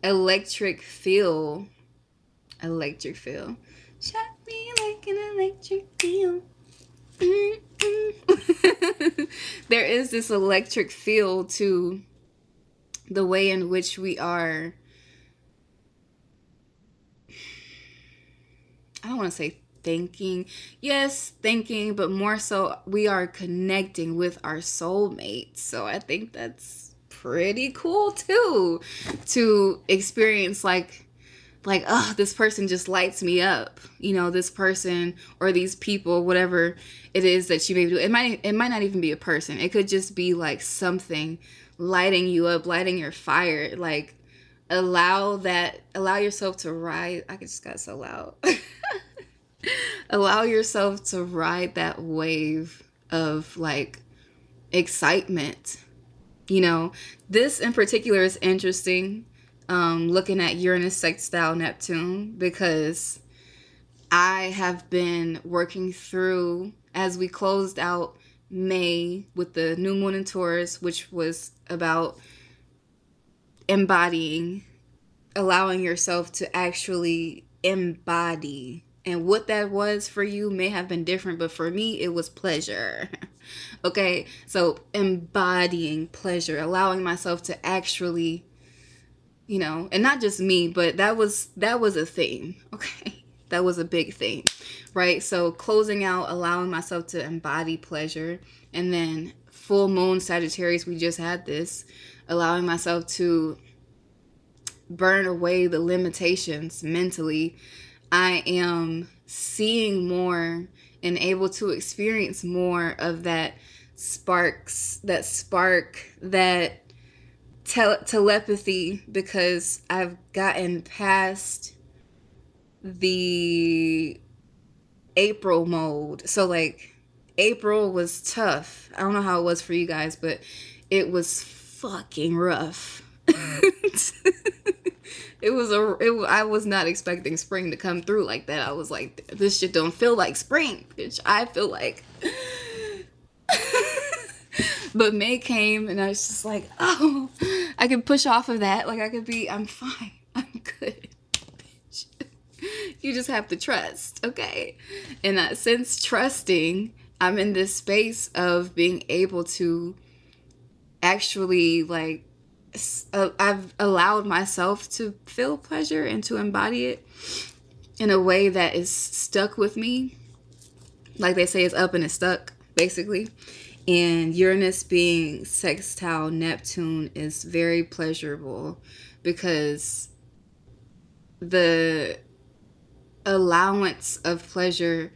electric feel. Electric feel. Shot me like an electric feel. There is this electric feel to the way in which we are, I don't want to say thinking. Yes, thinking, but more so we are connecting with our soulmates. So I think that's pretty cool too, to experience like, oh, this person just lights me up. You know, this person or these people, whatever it is that you may do. It might not even be a person. It could just be like something lighting you up, lighting your fire. Like, allow yourself to ride. I just got so loud. Allow yourself to ride that wave of like excitement. You know, this in particular is interesting, looking at Uranus sextile Neptune, because I have been working through, as we closed out May with the new moon in Taurus, which was about embodying, allowing yourself to actually embody. And what that was for you may have been different, but for me, it was pleasure. Okay, so embodying pleasure, allowing myself to actually, you know, and not just me, but that was a theme. Okay, that was a big theme, right? So closing out, allowing myself to embody pleasure, and then full moon Sagittarius, we just had this, allowing myself to burn away the limitations mentally. I am seeing more and able to experience more of that spark, that telepathy, because I've gotten past the April mode. So like April was tough. I don't know how it was for you guys, but it was fucking rough. I was not expecting spring to come through like that. I was like, this shit don't feel like spring, bitch. I feel like but May came and I was just like, oh, I can push off of that. Like I'm fine. I'm good. Bitch. You just have to trust, okay? And since trusting, I'm in this space of being able to actually like I've allowed myself to feel pleasure and to embody it in a way that is stuck with me. Like they say, it's up and it's stuck, basically. And Uranus being sextile Neptune is very pleasurable, because the allowance of pleasure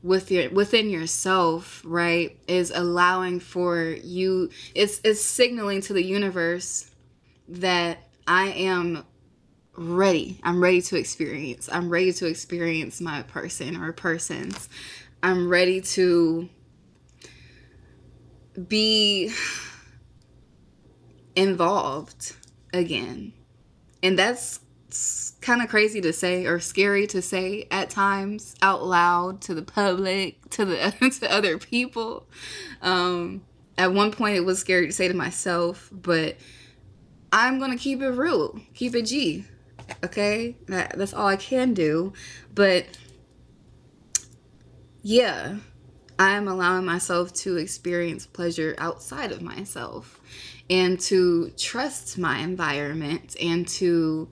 within yourself, right, is allowing for you, it's signaling to the universe that I am ready. I'm ready to experience. I'm ready to experience my person or persons. I'm ready to be involved again. And that's kind of crazy to say, or scary to say at times out loud to the public, to the to other people. At one point it was scary to say to myself, but I'm gonna keep it real, keep it G. Okay, that's all I can do. But yeah, I'm allowing myself to experience pleasure outside of myself, and to trust my environment, and to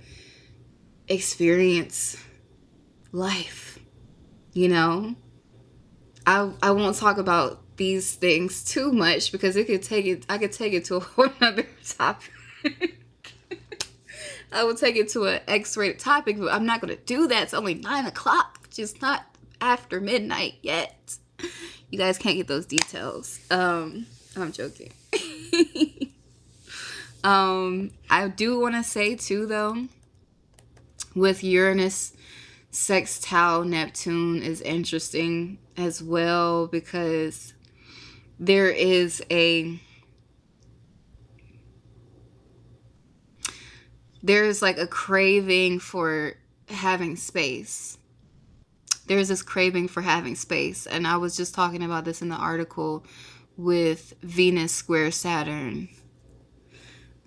experience life. You know, I won't talk about these things too much, because I could take it to a whole nother topic. I would take it to an X-rated topic, but I'm not going to do that. It's only 9 o'clock, just not after midnight yet. You guys can't get those details. I'm joking. I do want to say too, though, with Uranus sextile Neptune is interesting as well, because there is there's like a craving for having space. There's this craving for having space. And I was just talking about this in the article with Venus square Saturn.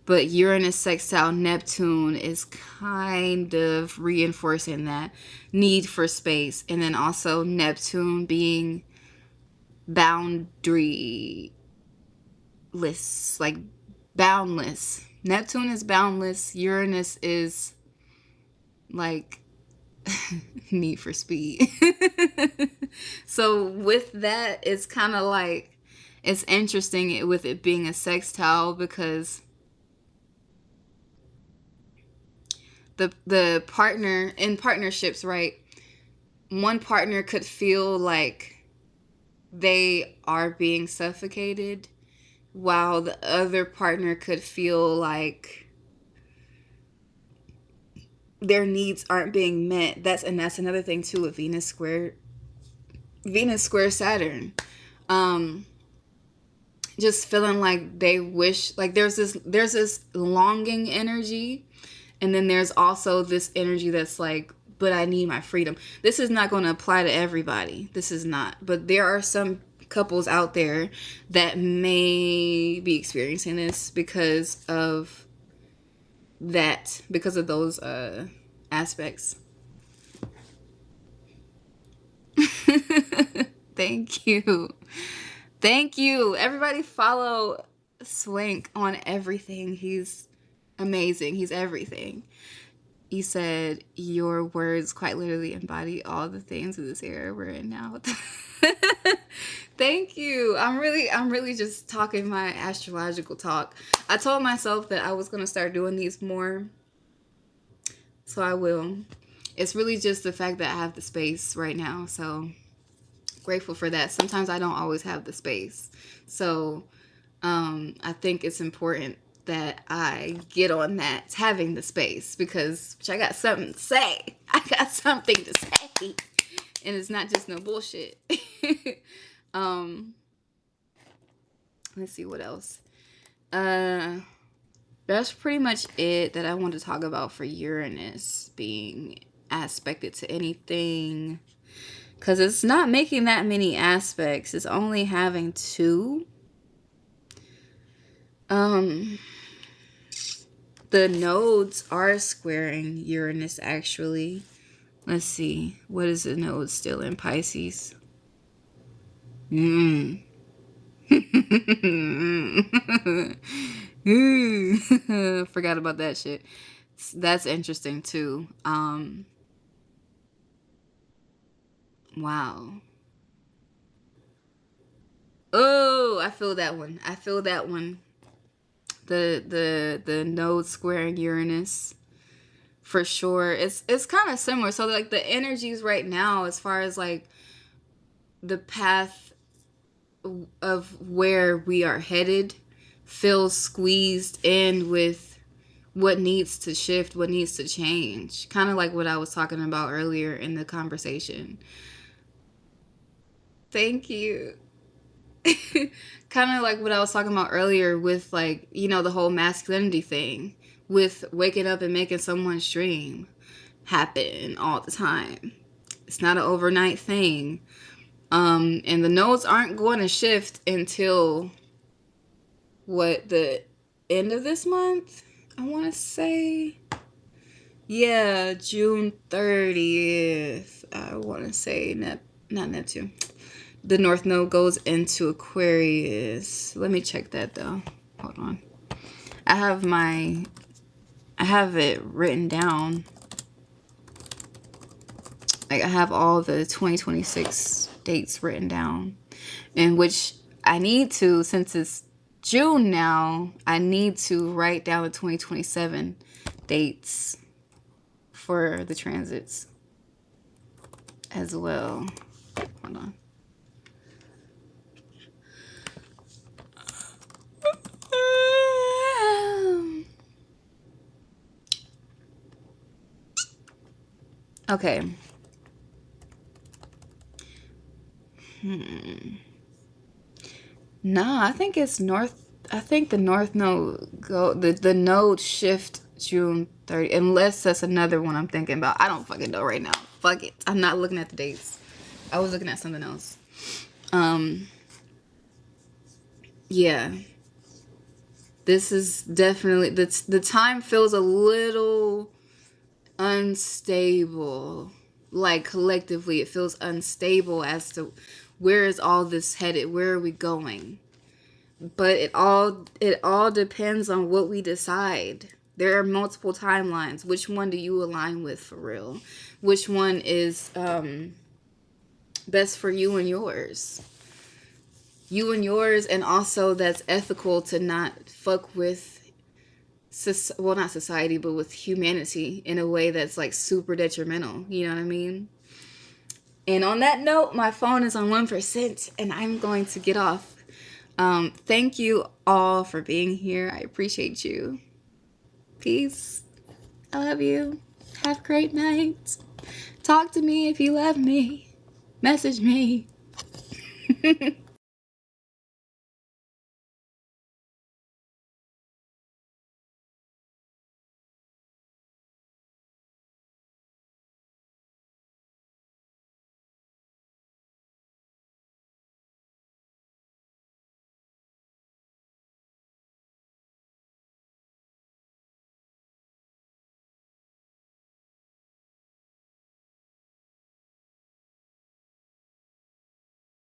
But Uranus sextile Neptune is kind of reinforcing that need for space. And then also Neptune being boundaryless, like boundless. Neptune is boundless. Uranus is like need for speed. So with that, it's kind of like it's interesting with it being a sextile because the partner in partnerships, right? One partner could feel like they are being suffocated while the other partner could feel like their needs aren't being met. That's another thing too with Venus square Saturn. Um just feeling like they wish like there's this longing energy, and then there's also this energy that's like, but I need my freedom. This is not going to apply to everybody. This is not. But there are some couples out there that may be experiencing this because of those aspects. Thank you. Thank you. Everybody follow Swank on everything. He's amazing. He's everything. You said your words quite literally embody all the things of this era we're in now. Thank you. I'm really just talking my astrological talk. I told myself that I was gonna start doing these more, so I will. It's really just the fact that I have the space right now, so grateful for that. Sometimes I don't always have the space, so I think it's important that I get on that having the space because I got something to say. I got something to say, and it's not just no bullshit. um, let's see what else. Uh, that's pretty much it that I want to talk about for Uranus being aspected to anything, because it's not making that many aspects. It's only having two. Um, the nodes are squaring Uranus actually. Let's see. What is the node still in Pisces? Mm. Forgot about that shit. That's interesting too. Wow. Oh, I feel that one. I feel that one. The node squaring Uranus for sure. It's kind of similar. So like the energies right now, as far as like the path of where we are headed, feels squeezed in with what needs to shift, what needs to change. Kind of like what I was talking about earlier in the conversation. Thank you. Kind of like what I was talking about earlier with like, the whole masculinity thing with waking up and making someone's dream happen all the time. It's not an overnight thing. And the nodes aren't going to shift until the end of this month, I want to say. Yeah, June 30th. I want to say not Neptune. The North Node goes into Aquarius. Let me check that though. Hold on. I have it written down. Like I have all the 2026 dates written down. In which I need to, since it's June now, I need to write down the 2027 dates for the transits as well. Hold on. Okay. No, I think it's north. I think the north node the node shift June 30th, unless that's another one I'm thinking about. I don't fucking know right now. Fuck it. I'm not looking at the dates. I was looking at something else. Um, Yeah, this is definitely the time feels a little unstable. Like collectively, it feels unstable as to where is all this headed? Where are we going? But it all depends on what we decide. There are multiple timelines. Which one do you align with for real? Which one is best for you and yours? You and yours, and also that's ethical to not fuck with, well, not society, but with humanity in a way that's like super detrimental. You know what I mean? And on that note, my phone is on 1%, and I'm going to get off. Thank you all for being here. I appreciate you. Peace. I love you. Have a great night. Talk to me if you love me. Message me.